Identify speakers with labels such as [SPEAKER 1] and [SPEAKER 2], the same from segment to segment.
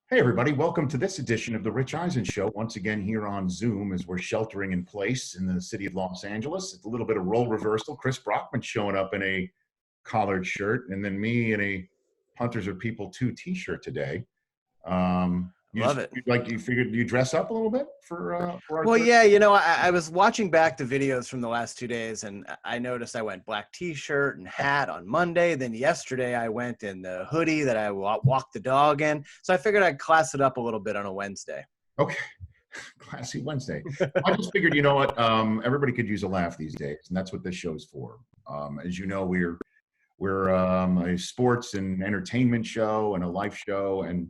[SPEAKER 1] Hey, everybody. Welcome to this edition of the Rich Eisen Show. Once again, here on Zoom as we're sheltering in place in the city of Los Angeles. It's a little bit of role reversal. Chris Brockman showing up in a collared shirt, and then me in a Hunters of People 2 t-shirt today.
[SPEAKER 2] Love it.
[SPEAKER 1] You figured you dress up a little bit for our
[SPEAKER 2] Well,
[SPEAKER 1] third.
[SPEAKER 2] yeah, I was watching back the videos from the last 2 days, and I noticed I went black T-shirt and hat on Monday. Then yesterday I went in the hoodie that I walked the dog in. So I figured I'd class it up a little bit on a Wednesday.
[SPEAKER 1] Okay. Classy Wednesday. I just figured, you know what? Everybody could use a laugh these days, and that's what this show's for. As you know, we're a sports and entertainment show and a life show, and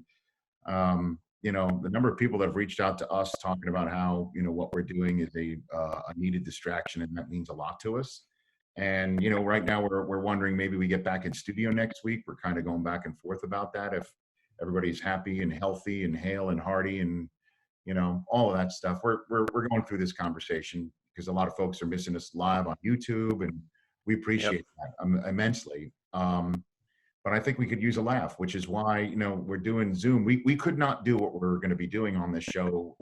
[SPEAKER 1] the number of people that have reached out to us talking about how what we're doing is a needed distraction, and that means a lot to us. And right now we're wondering maybe we get back in studio next week. We're kind of going back and forth about that. If everybody's happy and healthy and hale and hearty and all of that stuff. We're going through this conversation because a lot of folks are missing us live on YouTube, and we
[SPEAKER 2] Yep.
[SPEAKER 1] appreciate that immensely. But I think we could use a laugh, which is why we're doing Zoom. We could not do what we're going to be doing on this show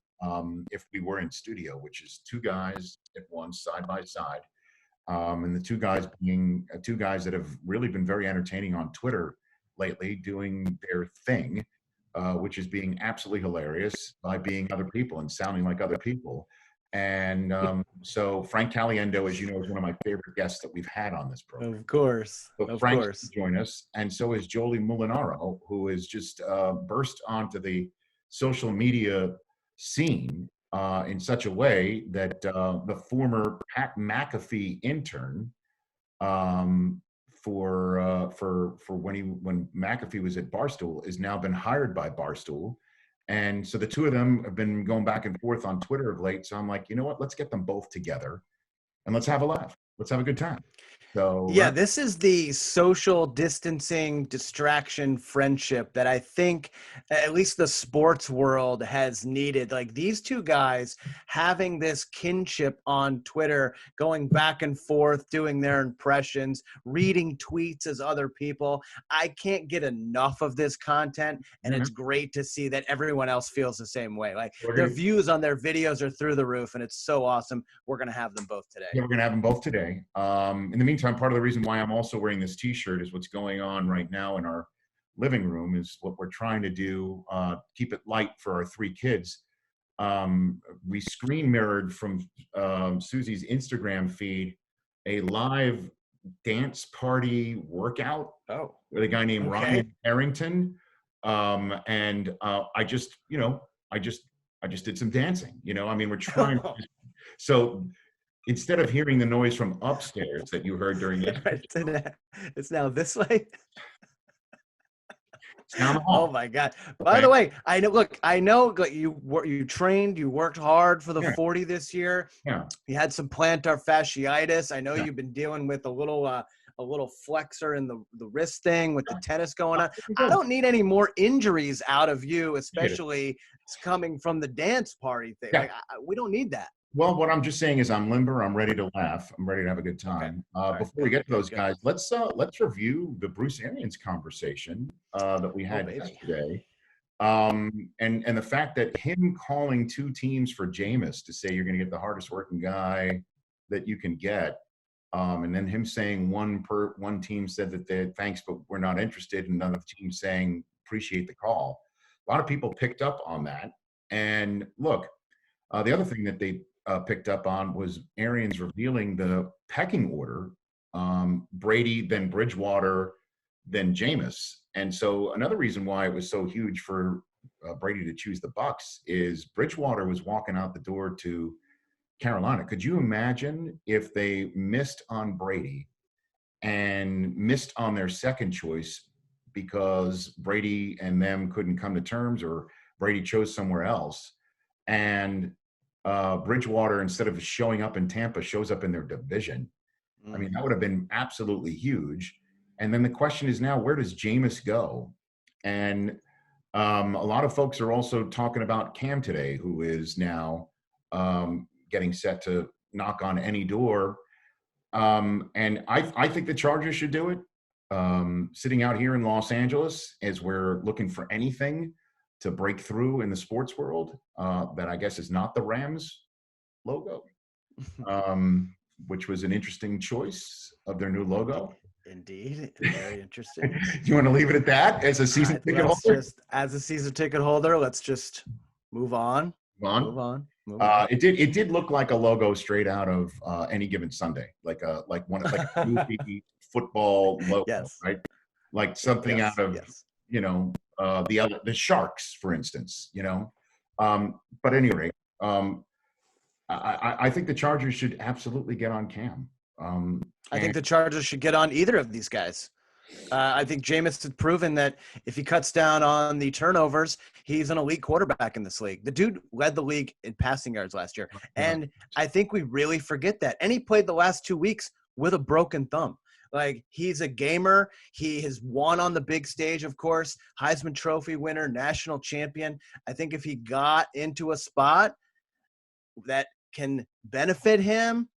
[SPEAKER 1] if we were in studio, which is two guys at once, side by side, and the two guys being two guys that have really been very entertaining on Twitter lately, doing their thing, which is being absolutely hilarious by being other people and sounding like other people. And so Frank Caliendo, as you know, is one of my favorite guests that we've had on this program.
[SPEAKER 2] Of course.
[SPEAKER 1] So
[SPEAKER 2] Of
[SPEAKER 1] Frank's
[SPEAKER 2] course.
[SPEAKER 1] to join us, and so is Jolie Molinaro, who has just burst onto the social media scene in such a way that the former Pat McAfee intern for when McAfee was at Barstool has now been hired by Barstool. And so the two of them have been going back and forth on Twitter of late. So I'm like, you know what? Let's get them both together and let's have a laugh. Let's have a good time. So
[SPEAKER 2] Yeah, this is the social distancing distraction friendship that I think at least the sports world has needed. Like these two guys having this kinship on Twitter, going back and forth, doing their impressions, reading tweets as other people. I can't get enough of this content, and
[SPEAKER 1] yeah,
[SPEAKER 2] it's great to see that everyone else feels the same way. Like
[SPEAKER 1] we're
[SPEAKER 2] their
[SPEAKER 1] gonna
[SPEAKER 2] views on their videos are through the roof, and it's so awesome. We're going to have them both today.
[SPEAKER 1] yeah, we're gonna have them both today. In the meantime, part of the reason why I'm also wearing this T-shirt is what's going on right now in our living room is what we're trying to do. Keep it light for our three kids. We screen mirrored from Susie's Instagram feed a live dance party workout
[SPEAKER 2] Oh,
[SPEAKER 1] with a guy named
[SPEAKER 2] okay.
[SPEAKER 1] Ryan Harrington. And I just did some dancing. I mean, we're trying. So instead of hearing the noise from upstairs that you heard during yesterday,
[SPEAKER 2] It's now this way.
[SPEAKER 1] it's down the
[SPEAKER 2] Oh
[SPEAKER 1] hall.
[SPEAKER 2] my God! By
[SPEAKER 1] Okay.
[SPEAKER 2] the way, I know. Look, I know like, you trained, you worked hard for the
[SPEAKER 1] Yeah.
[SPEAKER 2] 40 this year.
[SPEAKER 1] Yeah.
[SPEAKER 2] You had some plantar fasciitis. I know
[SPEAKER 1] Yeah.
[SPEAKER 2] you've been dealing with a little flexor in the wrist thing with the tennis going on. I
[SPEAKER 1] Good.
[SPEAKER 2] don't need any more injuries out of you,
[SPEAKER 1] Appreciate it.
[SPEAKER 2] especially coming from the dance party thing.
[SPEAKER 1] Yeah.
[SPEAKER 2] Like we don't need that.
[SPEAKER 1] Well, what I'm just saying is I'm limber. I'm ready to laugh. I'm ready to have a good
[SPEAKER 2] Okay.
[SPEAKER 1] time.
[SPEAKER 2] All right.
[SPEAKER 1] Before we
[SPEAKER 2] Good.
[SPEAKER 1] get to
[SPEAKER 2] Good.
[SPEAKER 1] those
[SPEAKER 2] Good.
[SPEAKER 1] guys, let's review the Bruce Arians conversation that we
[SPEAKER 2] Oh
[SPEAKER 1] had
[SPEAKER 2] baby.
[SPEAKER 1] yesterday, and the fact that him calling two teams for Jameis to say you're going to get the hardest working guy that you can get, and then him saying one team said that they thanks but we're not interested, and another team saying appreciate the call. A lot of people picked up on that, and look. The other thing that they picked up on was Arians revealing the pecking order: Brady, then Bridgewater, then Jameis. And so another reason why it was so huge for Brady to choose the Bucs is Bridgewater was walking out the door to Carolina. Could you imagine if they missed on Brady and missed on their second choice because Brady and them couldn't come to terms, or Brady chose somewhere else? And Bridgewater, instead of showing up in Tampa, shows up in their division. I mean, that would have been absolutely huge. And then the question is now, where does Jameis go? And a lot of folks are also talking about Cam today, who is now getting set to knock on any door. And I think the Chargers should do it. Sitting out here in Los Angeles as we're looking for anything, to break through in the sports world that I guess is not the Rams logo, which was an interesting choice of their new logo.
[SPEAKER 2] Indeed. Very interesting.
[SPEAKER 1] Do you want to leave it at that as a season ticket holder?
[SPEAKER 2] As a season ticket holder, let's just move on.
[SPEAKER 1] Move on. It did look like a logo straight out of Any Given Sunday, like a movie football logo, right? Like something out of the Sharks, for instance. But anyway, I think the Chargers should absolutely get on Cam.
[SPEAKER 2] I think the Chargers should get on either of these guys. I think Jameis has proven that if he cuts down on the turnovers, he's an elite quarterback in this league. The dude led the league in passing yards last year. And I think we really forget that. And he played the last 2 weeks with a broken thumb. Like, he's a gamer. He has won on the big stage, of course, Heisman Trophy winner, national champion. I think if he got into a spot that can benefit him,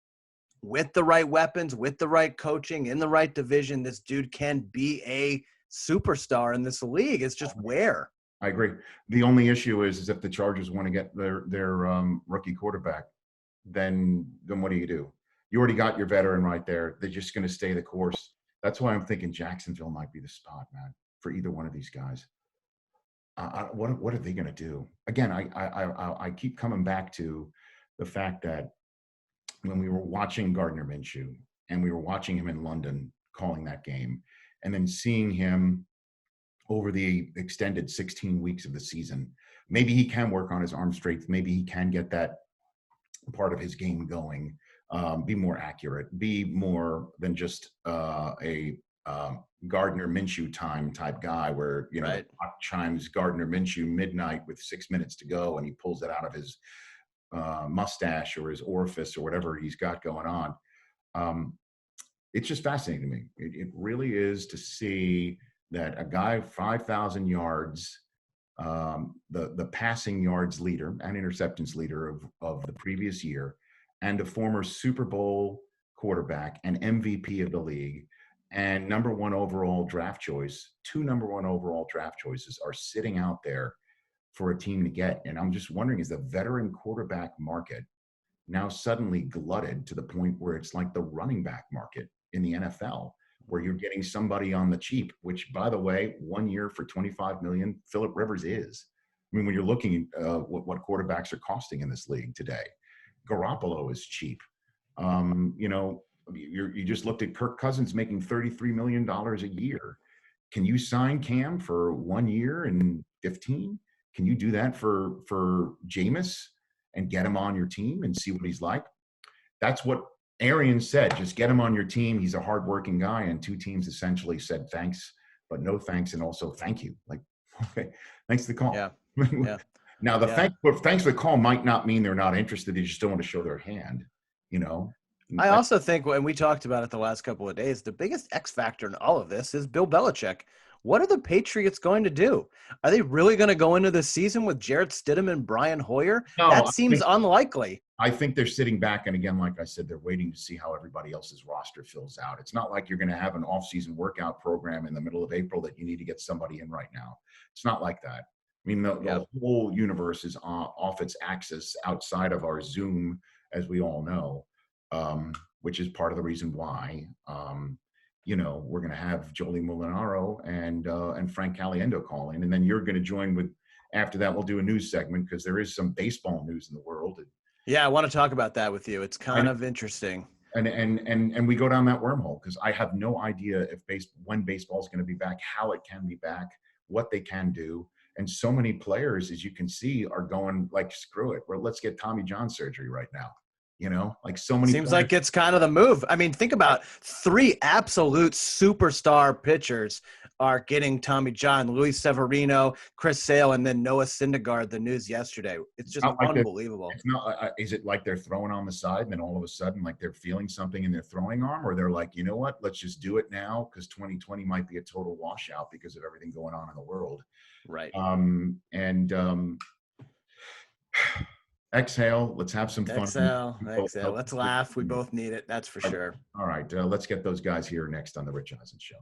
[SPEAKER 2] with the right weapons, with the right coaching, in the right division, this dude can be a superstar in this league. It's just where.
[SPEAKER 1] I agree. The only issue is if the Chargers want to get their rookie quarterback, then what do? You already got your veteran right there. They're just going to stay the course. That's why I'm thinking Jacksonville might be the spot, man, for either one of these guys. What are they going to do? Again, I keep coming back to the fact that when we were watching Gardner Minshew and we were watching him in London calling that game, and then seeing him over the extended 16 weeks of the season, maybe he can work on his arm strength. Maybe he can get that part of his game going, be more accurate, be more than just a Gardner Minshew time type guy where, the clock chimes Gardner Minshew midnight with 6 minutes to go and he pulls it out of his mustache or his orifice or whatever he's got going on. It's just fascinating to me. It really is, to see that a guy 5,000 yards, the passing yards leader and interceptions leader of the previous year, and a former Super Bowl quarterback and MVP of the league and number one overall draft choice, 2 number one overall draft choices are sitting out there for a team to get. And I'm just wondering, is the veteran quarterback market now suddenly glutted to the point where it's like the running back market in the NFL, where you're getting somebody on the cheap, which, by the way, 1 year for $25 million, Phillip Rivers is. I mean, when you're looking at what quarterbacks are costing in this league today, Garoppolo is cheap. You just looked at Kirk Cousins making $33 million a year. Can you sign Cam for 1 year and 15? Can you do that for Jameis and get him on your team and see what he's like? That's what Arians said. Just get him on your team. He's a hardworking guy. And 2 teams essentially said thanks, but no thanks, and also thank you. Like, okay, thanks for the call.
[SPEAKER 2] Yeah.
[SPEAKER 1] Now, thanks for the call might not mean they're not interested. They just don't want to show their hand,
[SPEAKER 2] I also think, when we talked about it the last couple of days, the biggest X factor in all of this is Bill Belichick. What are the Patriots going to do? Are they really going to go into the season with Jarrett Stidham and Brian Hoyer? No, that seems unlikely.
[SPEAKER 1] I think they're sitting back, and again, like I said, they're waiting to see how everybody else's roster fills out. It's not like you're going to have an off-season workout program in the middle of April that you need to get somebody in right now. It's not like that. I mean, the whole universe is off its axis outside of our Zoom, as we all know, which is part of the reason why we're going to have Jolie Molinaro and Frank Caliendo call in, and then you're going to join with. After that, we'll do a news segment because there is some baseball news in the world.
[SPEAKER 2] Yeah, I want to talk about that with you. It's kind of interesting.
[SPEAKER 1] And we go down that wormhole because I have no idea when baseball is going to be back, how it can be back, what they can do. And so many players, as you can see, are going like, screw it. Well, let's get Tommy John surgery right now. Like so many.
[SPEAKER 2] Seems like it's kind of the move. I mean, think about 3 absolute superstar pitchers are getting Tommy John, Luis Severino, Chris Sale, and then Noah Syndergaard. The news yesterday. It's just unbelievable.
[SPEAKER 1] It's not. Is it like they're throwing on the side and then all of a sudden like they're feeling something in their throwing arm, or they're like, you know what, let's just do it now because 2020 might be a total washout because of everything going on in the world.
[SPEAKER 2] Right.
[SPEAKER 1] Exhale. Let's have some fun.
[SPEAKER 2] Exhale. Let's laugh. We both need it. That's for sure.
[SPEAKER 1] All right. Let's get those guys here next on the Rich Eisen Show.